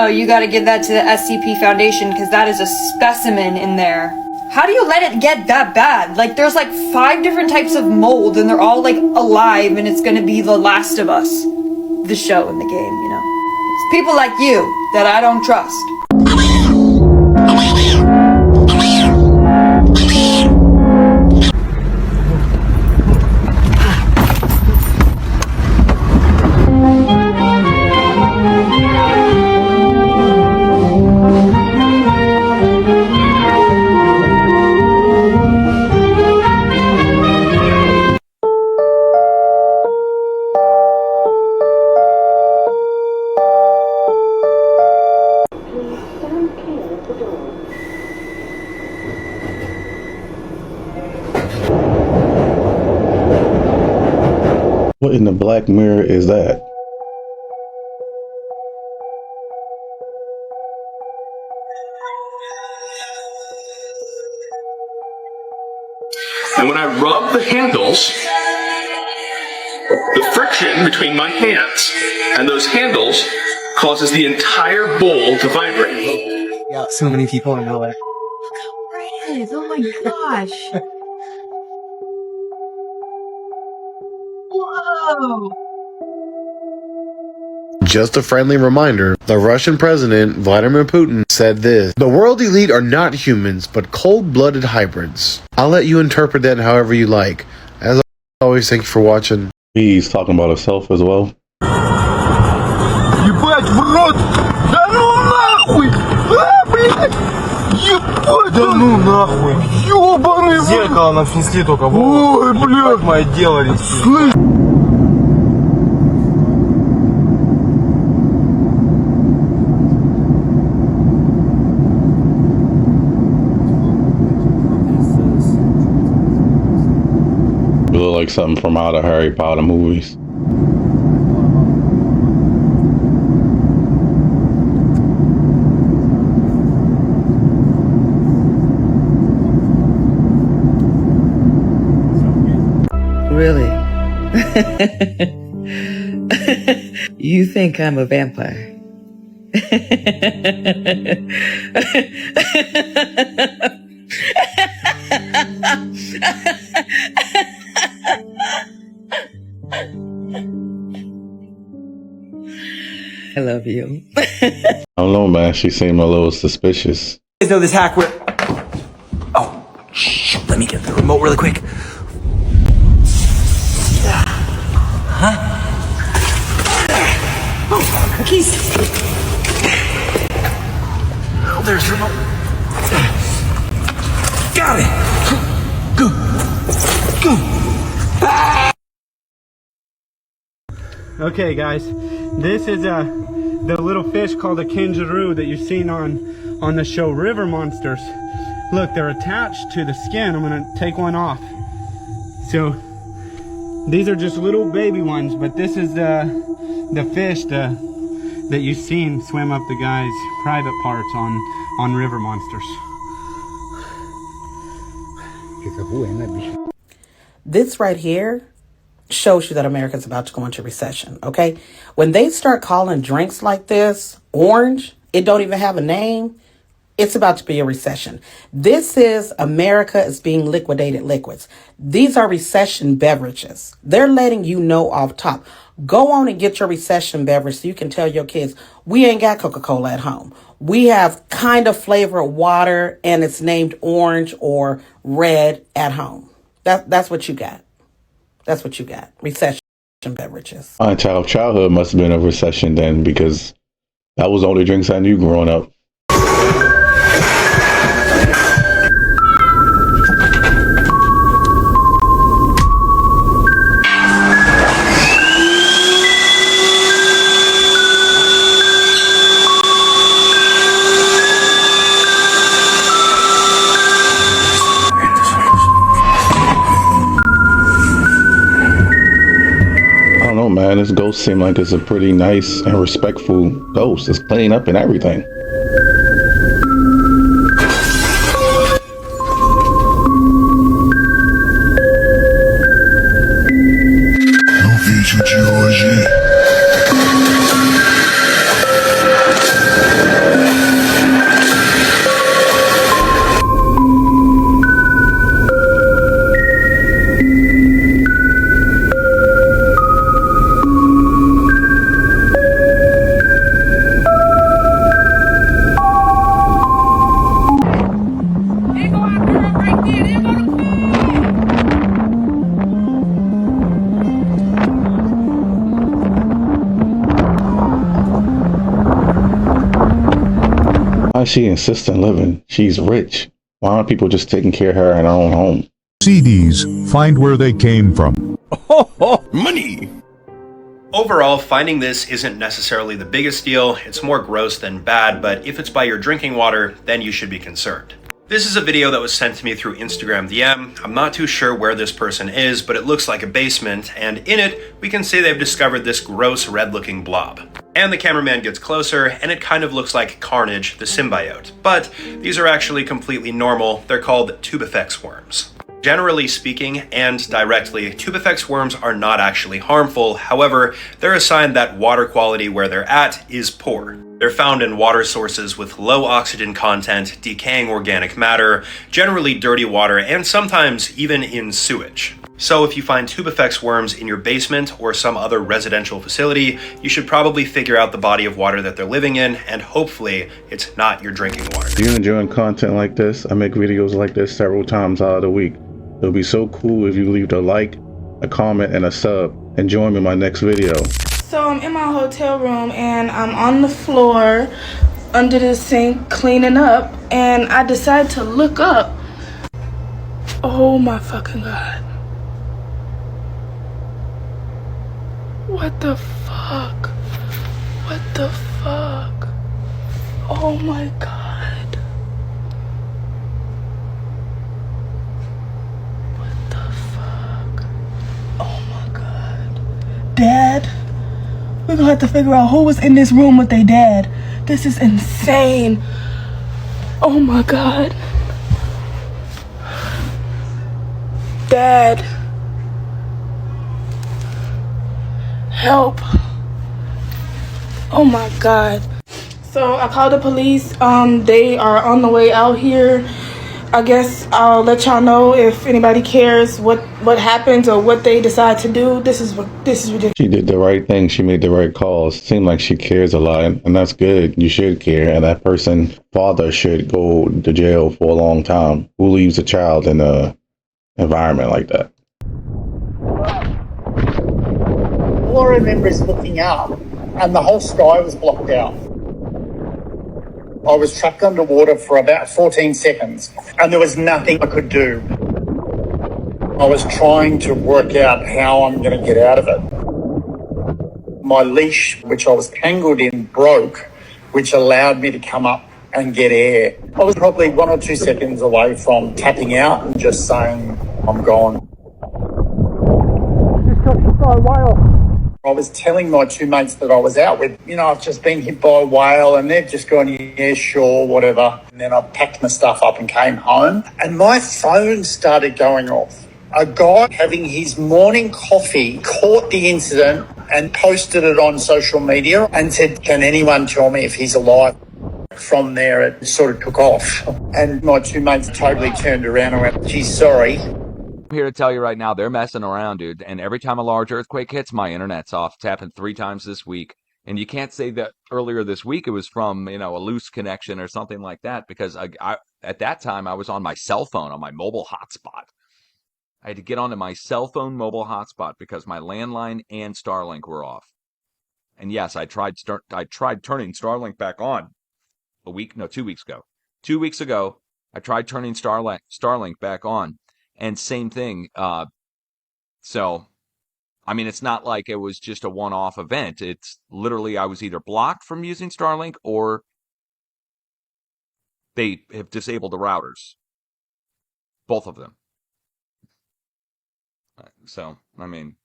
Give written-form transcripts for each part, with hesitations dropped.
No, you gotta give that to the SCP Foundation because that is a specimen in there. How do you let it get that bad? Like, there's like 5 different types of mold and they're all like alive and it's gonna be The Last of Us. The show in the game, you know. It's people like you that I don't trust. What in the Black Mirror is that? And when I rub the handles, the friction between my hands and those handles causes the entire bowl to vibrate. Yeah, so many people in LA. Look how bright it is. Oh my gosh. Whoa. Just a friendly reminder, the Russian president, Vladimir Putin, said this: "The world elite are not humans, but cold-blooded hybrids." I'll let you interpret that however you like. As always, thank you for watching. He's talking about himself as well. Ебать, в рот! Да ну нахуй! А, блядь! Ебать! Да ну нахуй! Ёбаный! Зеркало нам снесли только. Ой, блядь! Мое дело слышь! It look like something from out of Harry Potter movies. Really? You think I'm a vampire? I love you. I don't know, man. She seemed a little suspicious. You guys know this hack where... Oh, shit, let me get the remote really quick. Huh? Oh, cookies. Oh, there's the remote. Got it. Go. Okay, guys, this is the little fish called a kangaroo that you've seen on the show River Monsters. Look, they're attached to the skin. I'm gonna take one off. So these are just little baby ones, but this is the fish that you've seen swim up the guy's private parts on River Monsters. This right here shows you that America's about to go into recession, okay? When they start calling drinks like this orange, it don't even have a name, it's about to be a recession. This is America is being liquidated liquids. These are recession beverages. They're letting you know off top. Go on and get your recession beverage so you can tell your kids, we ain't got Coca-Cola at home. We have kind of flavored water and it's named orange or red at home. That's what you got. That's what you got. Recession beverages. My childhood must have been a recession then, because that was the only drinks I knew growing up. Man, this ghost seemed like it's a pretty nice and respectful ghost. It's cleaning up and everything. No vídeo de hoje. Why is she insistent living? She's rich. Why aren't people just taking care of her in her own home? CDs, find where they came from. Money! Overall, finding this isn't necessarily the biggest deal. It's more gross than bad, but if it's by your drinking water, then you should be concerned. This is a video that was sent to me through Instagram DM. I'm not too sure where this person is, but it looks like a basement, and in it, we can see they've discovered this gross red-looking blob. And the cameraman gets closer, and it kind of looks like Carnage, the symbiote. But these are actually completely normal. They're called tubifex worms. Generally speaking, and directly, tubifex worms are not actually harmful. However, they're a sign that water quality where they're at is poor. They're found in water sources with low oxygen content, decaying organic matter, generally dirty water, and sometimes even in sewage. So if you find tubifex worms in your basement or some other residential facility, you should probably figure out the body of water that they're living in, and hopefully it's not your drinking water. If you're enjoying content like this, I make videos like this several times out of the week. It'll be so cool if you leave a like, a comment, and a sub, and join me in my next video. So I'm in my hotel room and I'm on the floor under the sink cleaning up, and I decide to look up. Oh my fucking god. What the fuck? What the fuck? Oh my god. What the fuck? Oh my god. Dad? We're gonna have to figure out who was in this room with their dad. This is insane. Oh my god. Dad. Help. Oh my god. So I called the police. They are on the way out here. I guess I'll let y'all know if anybody cares what happens or what they decide to do. This is ridiculous. She did the right thing. She made the right calls. Seemed like she cares a lot, and that's good. You should care, and that person's father should go to jail for a long time. Who leaves a child in a environment like that? All I remember is looking up, and the whole sky was blocked out. I was trapped underwater for about 14 seconds, and there was nothing I could do. I was trying to work out how I'm going to get out of it. My leash, which I was tangled in, broke, which allowed me to come up and get air. I was probably 1 or 2 seconds away from tapping out and just saying, I'm gone. I just got hit by a whale. I was telling my two mates that I was out with, I've just been hit by a whale, and they've just gone, yeah, sure, whatever. And then I packed my stuff up and came home, and my phone started going off. A guy having his morning coffee caught the incident and posted it on social media and said, can anyone tell me if he's alive? From there, it sort of took off. And my two mates totally turned around and went, geez, sorry. I'm here to tell you right now, they're messing around, dude. And every time a large earthquake hits, my internet's off. It's happened 3 times this week. And you can't say that earlier this week it was from, a loose connection or something like that, because I at that time I was on my cell phone, on my mobile hotspot. I had to get onto my cell phone mobile hotspot because my landline and Starlink were off. And yes, I tried turning Starlink back on 2 weeks ago. 2 weeks ago, I tried turning Starlink back on. And same thing. So, I mean, it's not like it was just a one-off event. It's literally I was either blocked from using Starlink or they have disabled the routers. Both of them. So, I mean,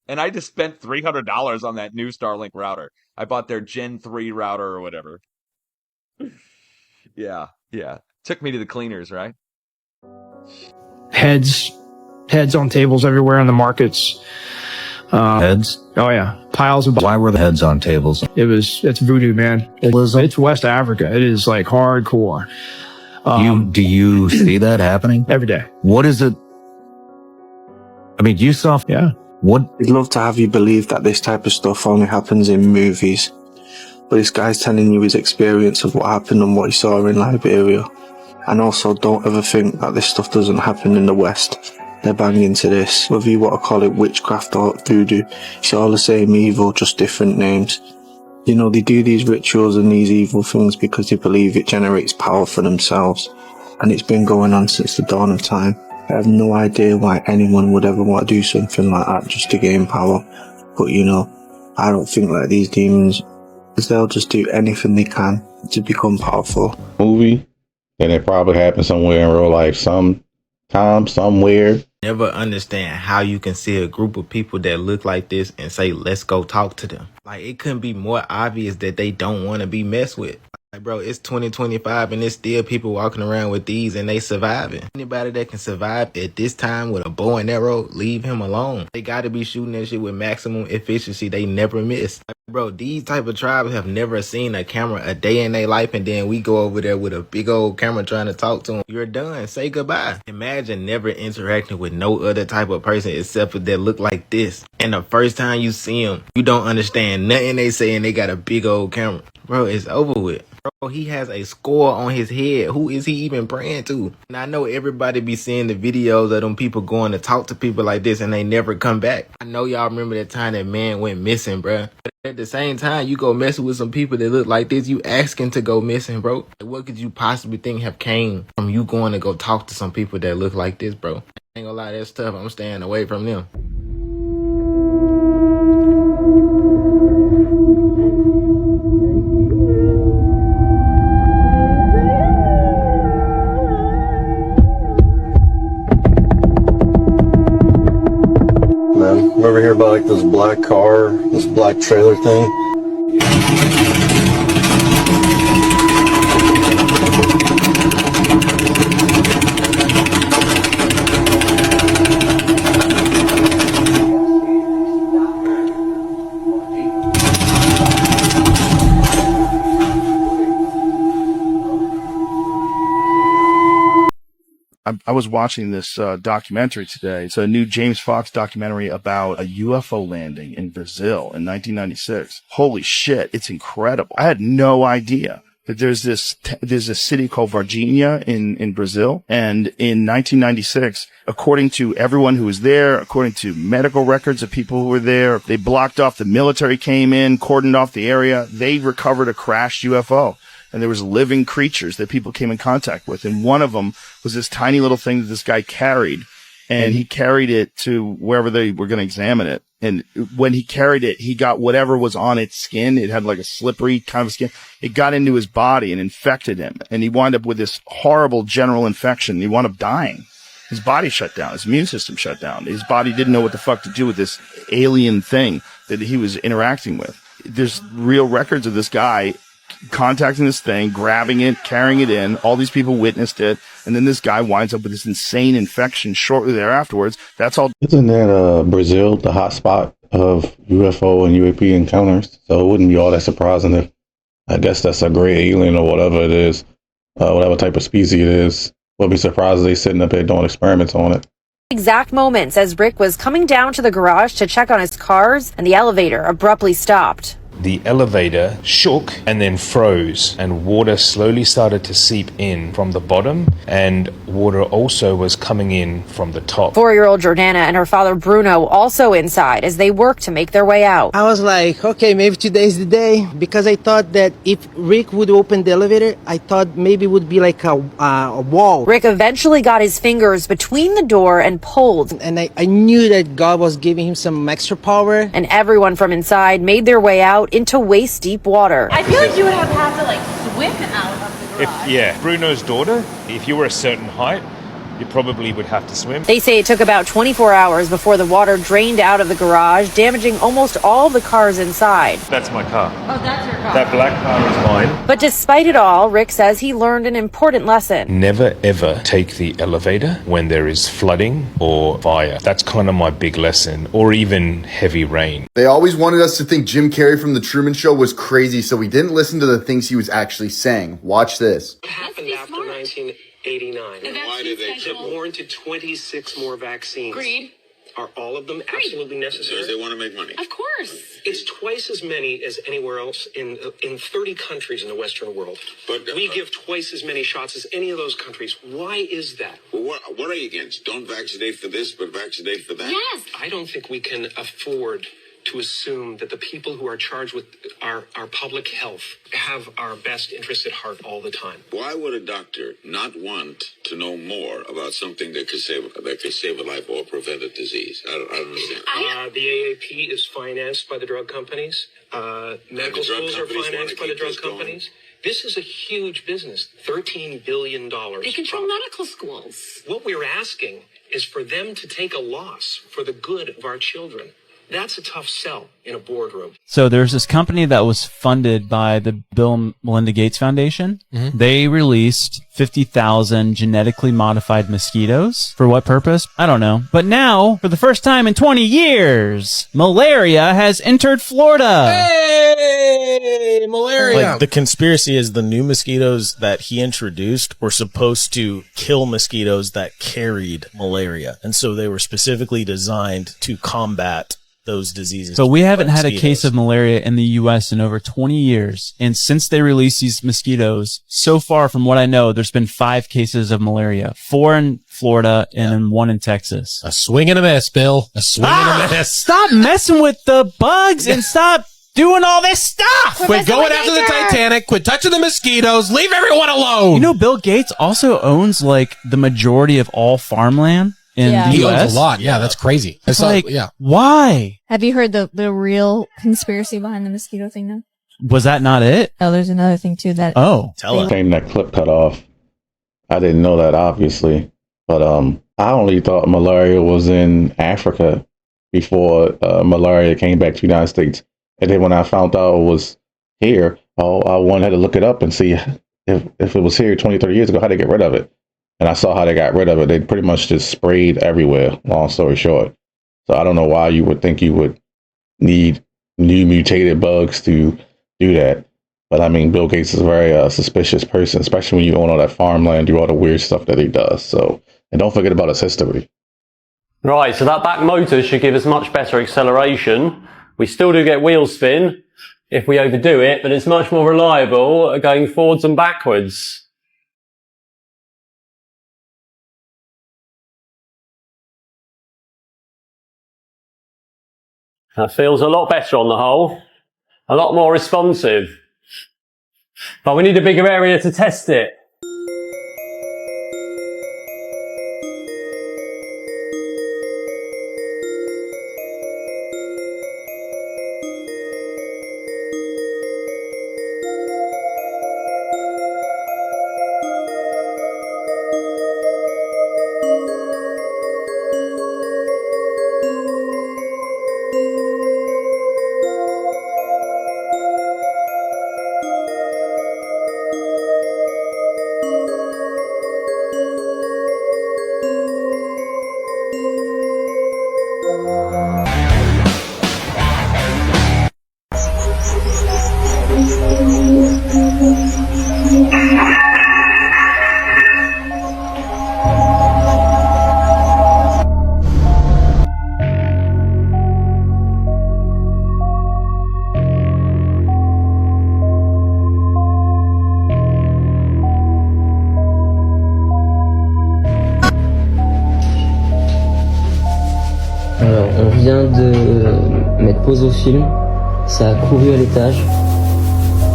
and I just spent $300 on that new Starlink router. I bought their Gen 3 router or whatever. Yeah. Took me to the cleaners, right? Heads on tables everywhere in the markets. Heads? Oh yeah, piles of. Why were the heads on tables? It's voodoo, man. It's West Africa. It is like hardcore. Do you see that happening every day? What is it? I mean, you saw. Yeah. What? I'd love to have you believe that this type of stuff only happens in movies, but this guy's telling you his experience of what happened and what he saw in Liberia. And also, don't ever think that this stuff doesn't happen in the West. They're banging to this. Whether you want to call it witchcraft or voodoo, it's all the same evil, just different names. You know, they do these rituals and these evil things because they believe it generates power for themselves. And it's been going on since the dawn of time. I have no idea why anyone would ever want to do something like that just to gain power. But you know, I don't think like these demons, because they'll just do anything they can to become powerful. Movie, and it probably happened somewhere in real life, sometime, somewhere. Never understand how you can see a group of people that look like this and say, let's go talk to them. Like, it couldn't be more obvious that they don't want to be messed with. Like, bro, it's 2025 and there's still people walking around with these and they surviving. Anybody that can survive at this time with a bow and arrow, leave him alone. They got to be shooting that shit with maximum efficiency. They never miss. Like, bro, these type of tribes have never seen a camera a day in their life, and then we go over there with a big old camera trying to talk to them. You're done. Say goodbye. Imagine never interacting with no other type of person except for that look like this. And the first time you see them, you don't understand nothing they say and they got a big old camera. Bro, it's over with. Bro, he has a score on his head. Who is he even praying to? And I know everybody be seeing the videos of them people going to talk to people like this and they never come back. I know y'all remember that time that man went missing, bro. But at the same time, you go messing with some people that look like this, you asking to go missing, bro. Like, what could you possibly think have came from you going to go talk to some people that look like this, bro? I ain't gonna lie, that's tough. I'm staying away from them. Man, we're over here by like this black car, this black trailer thing. I was watching this documentary today. It's a new James Fox documentary about a UFO landing in Brazil in 1996. Holy shit, it's incredible. I had no idea that there's a city called Varginha in Brazil. And in 1996, according to everyone who was there, according to medical records of people who were there, they blocked off, the military came in, cordoned off the area. They recovered a crashed UFO. And there was living creatures that people came in contact with. And one of them was this tiny little thing that this guy carried. And he carried it to wherever they were going to examine it. And when he carried it, he got whatever was on its skin. It had like a slippery kind of skin. It got into his body and infected him. And he wound up with this horrible general infection. He wound up dying. His body shut down. His immune system shut down. His body didn't know what the fuck to do with this alien thing that he was interacting with. There's real records of this guy contacting this thing, grabbing it, carrying it in. All these people witnessed it, and then this guy winds up with this insane infection shortly thereafterwards. That's all. Isn't that Brazil the hot spot of UFO and UAP encounters? So it wouldn't be all that surprising if, I guess that's a gray alien or whatever it is, whatever type of species it is. Wouldn't be surprised if they sitting up there doing experiments on it. Exact moments as Rick was coming down to the garage to check on his cars, and the elevator abruptly stopped. The elevator shook and then froze, and water slowly started to seep in from the bottom, and water also was coming in from the top. 4-year-old Jordana and her father Bruno also inside as they work to make their way out. I was like, okay, maybe today's the day, because I thought that if Rick would open the elevator, I thought maybe it would be like a wall. Rick eventually got his fingers between the door and pulled. And I knew that God was giving him some extra power. And everyone from inside made their way out into waist-deep water. I feel like you would have to like swim out of the garage. Bruno's daughter, if you were a certain height, you probably would have to swim. They say it took about 24 hours before the water drained out of the garage, damaging almost all the cars inside. That's my car. Oh, that's your car. That black car is mine. But despite it all, Rick says he learned an important lesson. Never ever take the elevator when there is flooding or fire. That's kind of my big lesson, or even heavy rain. They always wanted us to think Jim Carrey from The Truman Show was crazy, so we didn't listen to the things he was actually saying. Watch this. What happened after 1989? Why did they It warranted 26 more vaccines. Greed. Are all of them absolutely necessary? Because they want to make money. Of course. It's twice as many as anywhere else in 30 countries in the Western world. But we give twice as many shots as any of those countries. Why is that? Well, what are you against? Don't vaccinate for this, but vaccinate for that? Yes. I don't think we can afford to assume that the people who are charged with our public health have our best interest at heart all the time. Why would a doctor not want to know more about something that could save a life or prevent a disease? I don't understand. The AAP is financed by the drug companies. Medical schools are financed by the drug companies. This is a huge business, $13 billion. They control medical schools. What we're asking is for them to take a loss for the good of our children. That's a tough sell in a boardroom. So there's this company that was funded by the Bill and Melinda Gates Foundation. They released 50,000 genetically modified mosquitoes. For what purpose? I don't know. But now, for the first time in 20 years, malaria has entered Florida. Hey, malaria! Like, the conspiracy is the new mosquitoes that he introduced were supposed to kill mosquitoes that carried malaria. And so they were specifically designed to combat those diseases. But we haven't had a case of malaria in the U.S. in over 20 years. And since they released these mosquitoes, so far from what I know, there's been 5 cases of malaria. 4 in Florida and then 1 in Texas. A swing and a miss, Bill. A swing and a miss. Stop messing with the bugs and stop doing all this stuff. Quit going after the Titanic. Quit touching the mosquitoes. Leave everyone alone. You know, Bill Gates also owns like the majority of all farmland in the He US. owns a lot. Yeah, that's crazy. It's like, why? Have you heard the real conspiracy behind the mosquito thing though? Was that not it? Oh, there's another thing too that. Oh, Came that clip cut off. I didn't know that, obviously, but I only thought malaria was in Africa before malaria came back to the United States. And then when I found out it was here, I wanted to look it up and see if it was here 20, 30 years ago, how they get rid of it. And I saw how they got rid of it. They pretty much just sprayed everywhere, long story short. So I don't know why you would think you would need new mutated bugs to do that. But I mean, Bill Gates is a very suspicious person, especially when you own all that farmland, do all the weird stuff that he does. So, and don't forget about his history. Right, so that back motor should give us much better acceleration. We still do get wheel spin if we overdo it, but it's much more reliable at going forwards and backwards. That feels a lot better on the whole, a lot more responsive. But we need a bigger area to test it. Alors, on vient de mettre pause au film, ça a couru à l'étage,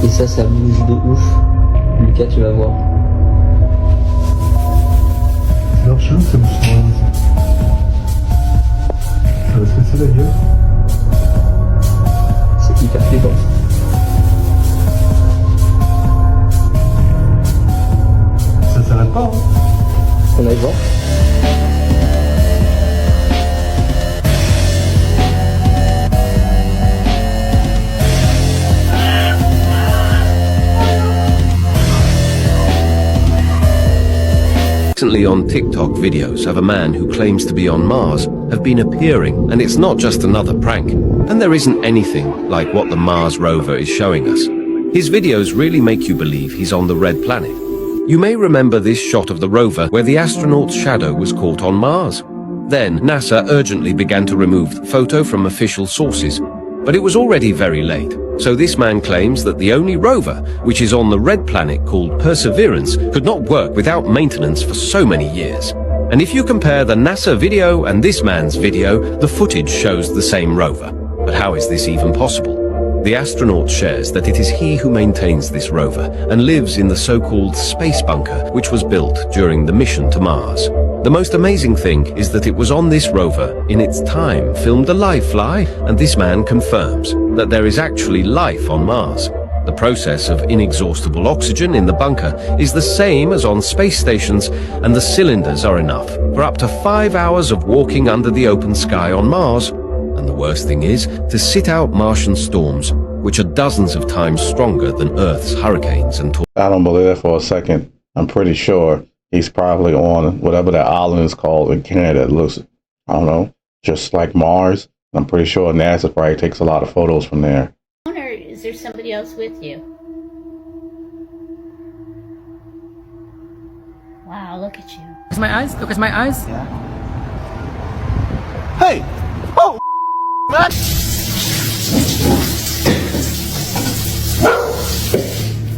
et ça bouge de ouf. Lucas, tu vas voir. C'est leur chelou, ça bouge sur rien. Ça va se casser la gueule. C'est hyper flippant. Ça s'arrête pas, hein. On aille voir. Recently on TikTok, videos of a man who claims to be on Mars have been appearing, and it's not just another prank. And there isn't anything like what the Mars rover is showing us. His videos really make you believe he's on the red planet. You may remember this shot of the rover where the astronaut's shadow was caught on Mars. Then NASA urgently began to remove the photo from official sources, but it was already very late. So this man claims that the only rover, which is on the red planet called Perseverance, could not work without maintenance for so many years. And if you compare the NASA video and this man's video, the footage shows the same rover. But how is this even possible? The astronaut shares that it is he who maintains this rover and lives in the so-called space bunker, which was built during the mission to Mars. The most amazing thing is that it was on this rover, in its time, filmed a live fly, and this man confirms that there is actually life on Mars. The process of inexhaustible oxygen in the bunker is the same as on space stations, and the cylinders are enough for up to 5 hours of walking under the open sky on Mars. And the worst thing is to sit out Martian storms, which are dozens of times stronger than Earth's hurricanes and tornadoes. I don't believe that for a second. I'm pretty sure he's probably on whatever that island is called in Canada. It looks, I don't know, just like Mars. I'm pretty sure NASA probably takes a lot of photos from there. Or is there somebody else with you? Wow, look at you. Look at my eyes. Look at my eyes. Yeah. Hey! Oh, man!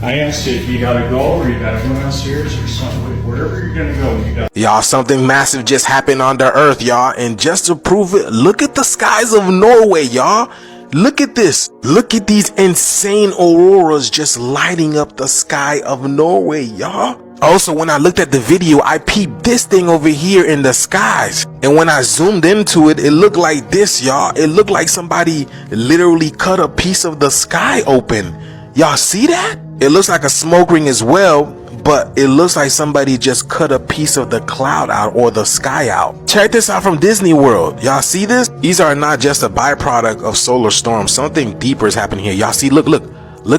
I asked you if you gotta go or you gotta go downstairs or something. Wherever you're gonna go, you got. Y'all, something massive just happened on the Earth, y'all. And just to prove it, look at the skies of Norway, y'all. Look at this. Look at these insane auroras just lighting up the sky of Norway, y'all. Also, when I looked at the video, I peeped this thing over here in the skies. And when I zoomed into it, it looked like this, y'all. It looked like somebody literally cut a piece of the sky open. Y'all see that? It looks like a smoke ring as well, but it looks like somebody just cut a piece of the cloud out or the sky out. Check this out from Disney World. Y'all see this? These are not just a byproduct of solar storms. Something deeper is happening here. Y'all see, look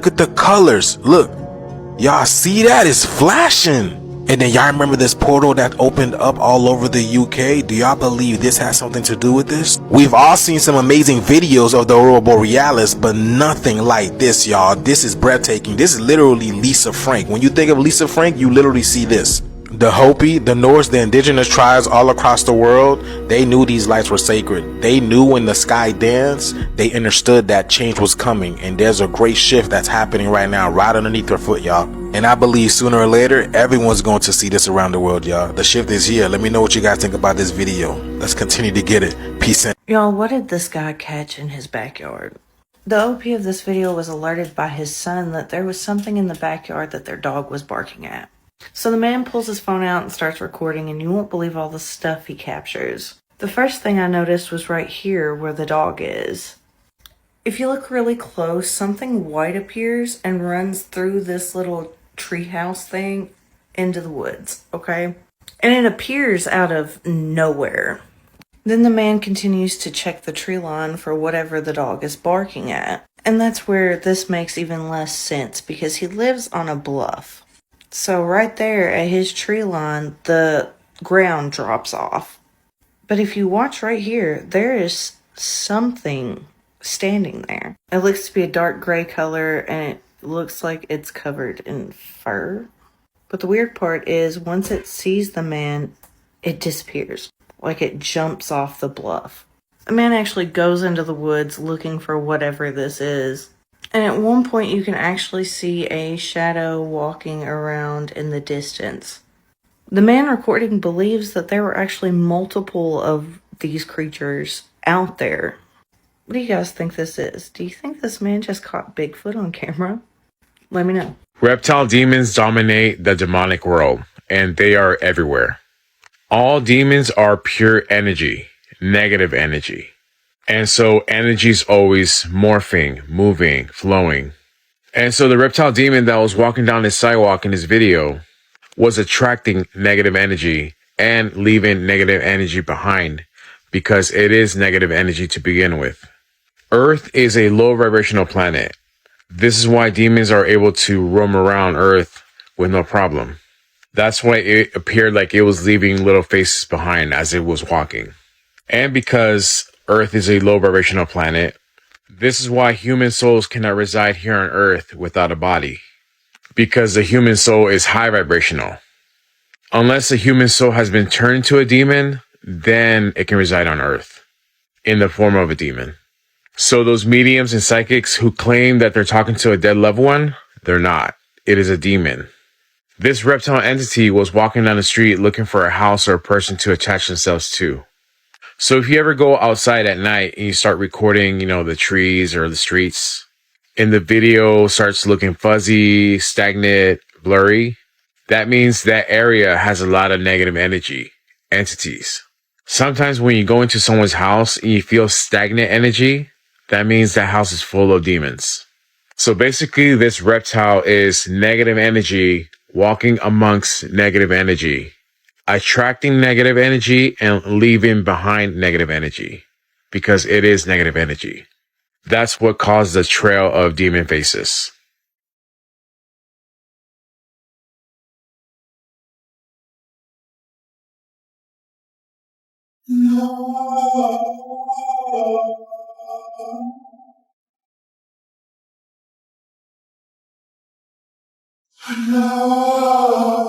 at the colors. Look, y'all see that? It's flashing. And then y'all remember this portal that opened up all over the UK? Do y'all believe this has something to do with this? We've all seen some amazing videos of the aurora borealis, but nothing like this, y'all. This is breathtaking. This is literally Lisa Frank. When you think of Lisa Frank, you literally see this. The Hopi, the Norse, the indigenous tribes all across the world, they knew these lights were sacred. They knew when the sky danced, they understood that change was coming. And there's a great shift that's happening right now, right underneath their foot, y'all. And I believe sooner or later, everyone's going to see this around the world, y'all. The shift is here. Let me know what you guys think about this video. Let's continue to get it. Peace and y'all, what did this guy catch in his backyard? The OP of this video was alerted by his son that there was something in the backyard that their dog was barking at. So the man pulls his phone out and starts recording, and you won't believe all the stuff he captures. The first thing I noticed was right here where the dog is. If you look really close, something white appears and runs through this little treehouse thing into the woods, okay? And it appears out of nowhere. Then the man continues to check the tree line for whatever the dog is barking at. And that's where this makes even less sense, because he lives on a bluff. So right there at his tree line, the ground drops off. But if you watch right here, there is something standing there. It looks to be a dark gray color, and it looks like it's covered in fur. But the weird part is, once it sees the man, it disappears. Like it jumps off the bluff. The man actually goes into the woods looking for whatever this is. And at one point you can actually see a shadow walking around in the distance. The man recording believes that there were actually multiple of these creatures out there. What do you guys think this is? Do you think this man just caught Bigfoot on camera? Let me know. Reptile demons dominate the demonic world, and they are everywhere. All demons are pure energy, negative energy. And so energy is always morphing, moving, flowing. And so the reptile demon that was walking down this sidewalk in this video was attracting negative energy and leaving negative energy behind, because it is negative energy to begin with. Earth is a low vibrational planet. This is why demons are able to roam around Earth with no problem. That's why it appeared like it was leaving little faces behind as it was walking. And because Earth is a low vibrational planet, this is why human souls cannot reside here on Earth without a body. Because the human soul is high vibrational. Unless the human soul has been turned to a demon, then it can reside on Earth in the form of a demon. So those mediums and psychics who claim that they're talking to a dead loved one, they're not. It is a demon. This reptile entity was walking down the street looking for a house or a person to attach themselves to. So if you ever go outside at night and you start recording, the trees or the streets, and the video starts looking fuzzy, stagnant, blurry, that means that area has a lot of negative entities. Sometimes when you go into someone's house and you feel stagnant energy, that means that house is full of demons. So basically, this reptile is negative energy walking amongst negative energy, attracting negative energy and leaving behind negative energy because it is negative energy. That's what caused the trail of demon faces. No.